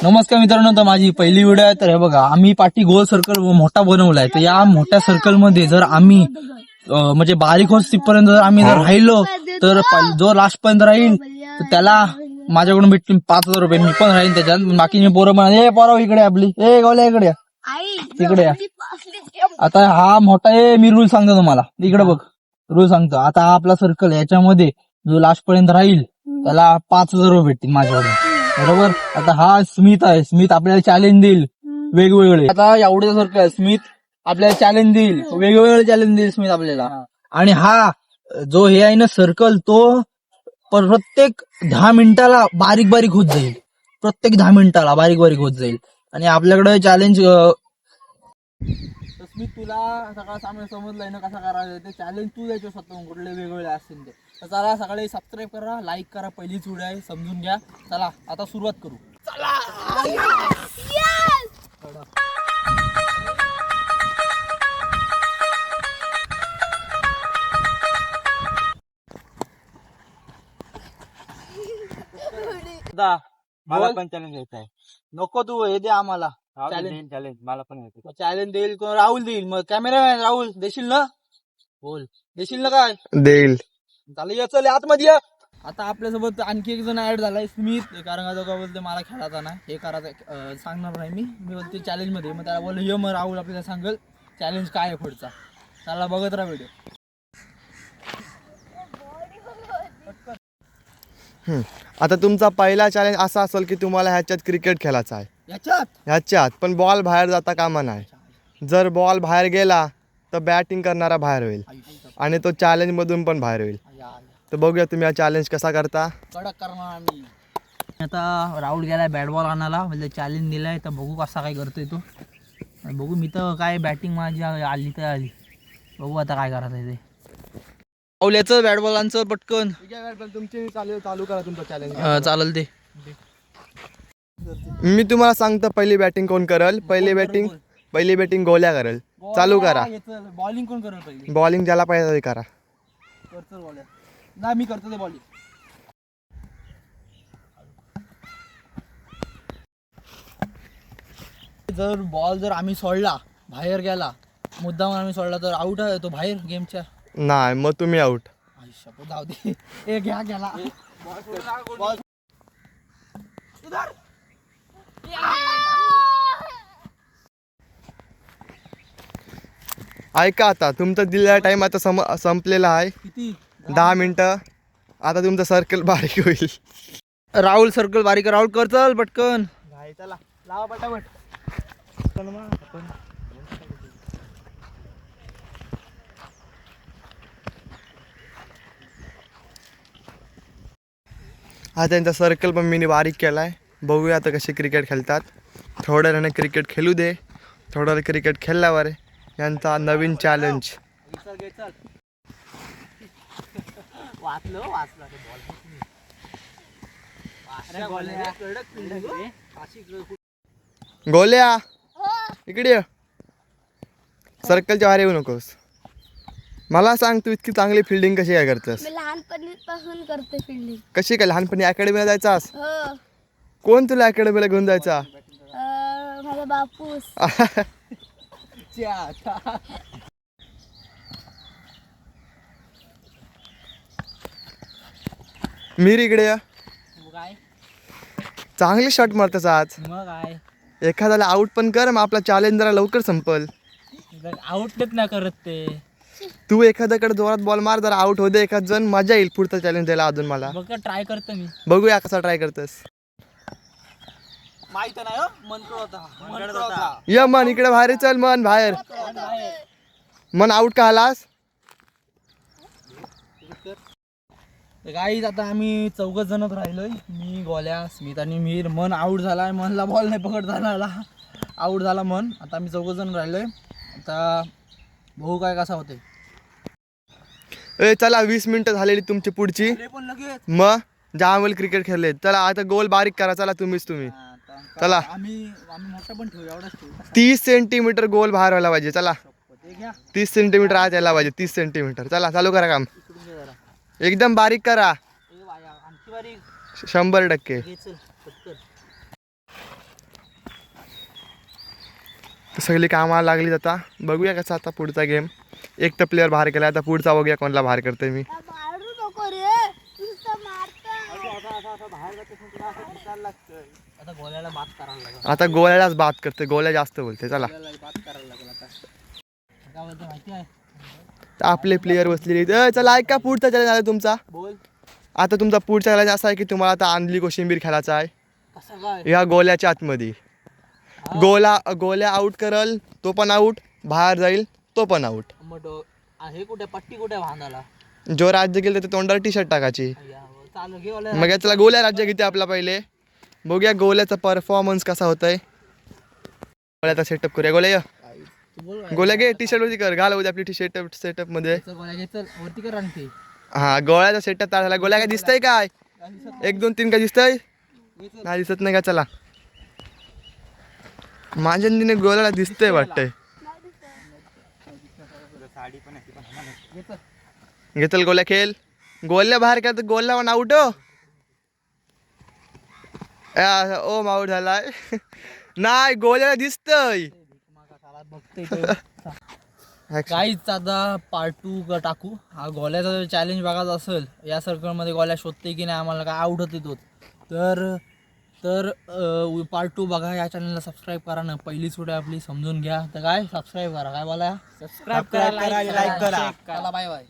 नमस्कार मित्रांनो, तर माझी पहिली व्हिडिओ आहे. तर हे बघा, आम्ही पाठी गोल सर्कल मोठा बनवलाय. तर या मोठ्या सर्कल मध्ये जर आम्ही म्हणजे बारीक होत तिथपर्यंत जर आम्ही जर राहिलो तर जो लास्ट पर्यंत राहील तर त्याला माझ्याकडून भेटतील 5,000 रुपये. मी पण राहील त्याच्यात. बाकीचे पोरं म्हणाले ए पोरं इकडे आपली ए गोल्या इकडे या, तिकडे या. आता हा मोठा आहे, मी रूल सांगतो तुम्हाला. इकडे बघ, रूल सांगतो. आता हा आपला सर्कल, याच्यामध्ये जो लास्ट पर्यंत राहील त्याला 5,000 रुपये भेटतील माझ्याकडून. बरोबर. आता हा स्मिथ आहे, स्मिथ आपल्याला चॅलेंज देईल वेगवेगळे. आता एवढ्या सर्कल स्मिथ आपल्याला चॅलेंज देईल, वेगवेगळे चॅलेंज देईल स्मिथ आपल्याला. आणि हा जो हे आहे ना सर्कल, तो प्रत्येक 10 मिनिटाला बारीक बारीक होत जाईल. प्रत्येक 10 मिनिटाला बारीक बारीक होत जाईल. आणि आपल्याकडे चॅलेंज स्मिथ, तुला सगळं समजलंय ना कसं करायचं ते चॅलेंज तू द्यायचं स्वतः, कुठले वेगवेगळे असतील ते. तर चला सकाळी सबस्क्राईब करा, लाईक करा, पहिलीच व्हिडिओ आहे समजून घ्या. चला आता सुरुवात करू. चला मला पण चॅलेंज घ्यायचं आहे. नको तू हे दे आम्हाला चॅलेंज चॅलेंज मला पण घ्यायचं. चॅलेंज देईल कोण? राहुल देईल. मग कॅमेरामॅन राहुल देशील ना? बोल, देशील ना? काय देईल. चालेल, ये चल आतमध्ये ये. आता आपल्यासोबत आणखी एक जण ऍड झालाय, स्मिथ. कारण का दोघं बोलते मला खेळायचा नाही, हे करायचं सांगणार नाही मी बोलते चॅलेंज मध्ये. मग त्याला बोललो ये, मग राहुल आपल्याला सांगेल चॅलेंज काय आहे पुढचा. त्याला बघत राहा व्हिडिओ. आता तुमचा पहिला चॅलेंज असा असेल की तुम्हाला ह्याच्यात क्रिकेट खेळायचा आहे. ह्याच्यात पण बॉल बाहेर जाता कामा नाही. जर बॉल बाहेर गेला तर बॅटिंग करणारा बाहेर होईल आणि तो चॅलेंज मधून पण बाहेर होईल. तर बघूया तुम्ही हा चॅलेंज कसा करता. कडक करणार आम्ही. आता राहुल गेलाय बॅट बॉल आणायला, म्हणजे चॅलेंज दिलाय. तर बघू कसा काय करतोय तो. बघू, मी तर काय बॅटिंग माझी आली तर आली. बघू आता काय करायचं ते. राहुल्याचं बॅट बॉल आणायचं पटकन. तुमची चालू करा तुमचा चॅलेंज. चालेल ते. मी तुम्हाला सांगतो पहिली बॅटिंग कोण करेल. पहिली बॅटिंग गोल्या करेल. चालू करा. बॉलिंग कोण करेल पहिली? बॉलिंग ज्याला पाहिजे ते करा. करतो बॉलिंग. नाही, मी करतो ते बॉलिंग. जर बॉल जर आम्ही सोडला, बाहेर गेला, मुद्दाम आम्ही सोडला तर आउट आहे तो बाहेर गेमच्या. नाही, मग तुम्ही आउट. जाऊ दे. ए घ्या, गेला बॉल. ऐका, आता तुमचा दिलेला टाइम आता संपलेला आहे. किती? 10 मिनिटं. आता तुमचा सर्कल बारीक होईल. राहुल सर्कल बारीक. राहुल कर, चल पटकन. चला लावा पटापट. हा त्यांचा सर्कल पण मी बारीक केलाय. बघूया आता कसे क्रिकेट खेळतात. थोड्या वेळाने क्रिकेट खेळू दे. थोड्या वेळ क्रिकेट खेळल्यावर यांचा नवीन चॅलेंज. गोल्या इकडे ये. सर्कलच्या बाहेर येऊ नकोस. मला सांग, तू इतकी चांगली फिल्डिंग कशी काय करतेस? मी लहानपणीपासून करते फिल्डिंग. कशी काय? लहानपणी अकॅडमीला जायचास? हो. कोण तुला अकॅडमीला घेऊन जायचा? माझा बापूस. मीर इकडे या. काय चांगली शॉट मारतेस आज. मग काय, एखाद्याला आउट पण कर, मग आपला चॅलेंज जरा लवकर संपल. आउटलेट नाही करत ते. तू एखाद्याकडे जोरात बॉल मार, जरा आउट होते एखाद जण, मजा येईल पुढचा चॅलेंज द्यायला अजून मला. बघ, ट्राय करतो मी. बघूया कसा ट्राय करतेस. माहित नाही म्हणतो होता. ये मन इकडे बाहेर. चल मन बाहेर. मन आउट का आलास? गाईज, आता आम्ही 4 जणच राहिलोय. मी, गोल्या, स्मिथ आणि मीर. मन आउट झालाय. मनला बॉल नाही पकड झाला, आउट झाला मन. आता आम्ही 4 जण राहिलोय. आता बघू काय कसा होतंय. ए चला, 20 मिनिटं झालेली तुमची पुढची. पण लगेच मग जामवेल क्रिकेट खेळले. चला आता गोल बारीक करा. चला तुम्ही चला. आम्ही मोठा पण ठेवू, एवढाच ठेवू. 30 सेंटीमीटर गोल बाहेर व्हायला पाहिजे. चला, ते घ्या. 30 सेंटीमीटर आत यायला पाहिजे. 30 सेंटीमीटर. चला चालू करा काम. इकडून घे जरा. एकदम बारीक करा. आणखी बारीक. 100%. घे, चल पटकन. सगळी कामाला लागली आता बघूया कसा आता पुढचा गेम. एक तर प्लेअर बाहेर केला, आता पुढचा बघूया कोणाला बाहेर करतोय मी. मारू नको रे नुसतं मारता. आता गोल्याला बात करायला लागेल. आता गोल्यालाच बात करते, गोल्या जास्त बोलते. चला बात करायला लागेल आता. काय बोलतो माहिती आहे? आपले प्लेअर बसलेले. चला ऐका, पुढचा चॅलेंज आला तुमचा. बोल आता तुमचा पुढचा चॅलेंज असा आहे की तुम्हाला आता अंधली कोशिंबीर खेळायचा आहे. कसं काय? या गोल्याच्या आतमध्ये गोल्या आऊट करल तो पण आऊट, बाहेर जाईल तो पण आऊट. मग हे कुठे पट्टी कुठे बांधायला? जो राज्य गेलं तर तोंडावर टी शर्ट टाकायची. चालू घे वाला. मग चला गोल्या राज्य घेते आपला पहिले. बघूया गोल्याचा परफॉर्मन्स कसा होतोय. गोल्याचा सेटअप करूया. गोल्या ये. तू बोल काय? गोल्या घे, टी शर्ट वरती कर, घाल उद्या आपली टी शर्ट सेटअप मध्ये. चल गोल्या घे, चल वरती कर आणि ते. हा गोळ्याचा सेटअप तयार झाला. गोल्या काय दिसतंय काय? 1 2 3 काय दिसतंय? नाही दिसत नाही का? चला माझ्या नंदीने गोल्याला दिसतंय वाटतंय. साडी पण आहे ती पण घेतल गोल्या खेळ. गोल्या बाहेर केला तर गोल्या पण आउट. ओ आउट झालाय. नाही गोल्याला दिसतंय. काहीच आता पार्ट 2 टाकू. हा गोल्याचा चॅलेंज बघायचा असेल, या सर्कलमध्ये गोल्या शोधते की नाही, आम्हाला काय आउट होते तो, तर पार्ट 2 बघा. या चॅनलला सबस्क्राईब करा ना. पहिलीच व्हिडिओ आपली समजून घ्या. तर काय सबस्क्राईब करा. काय बोला? सबस्क्राईब करा, लाईक करा. चला बाय बाय.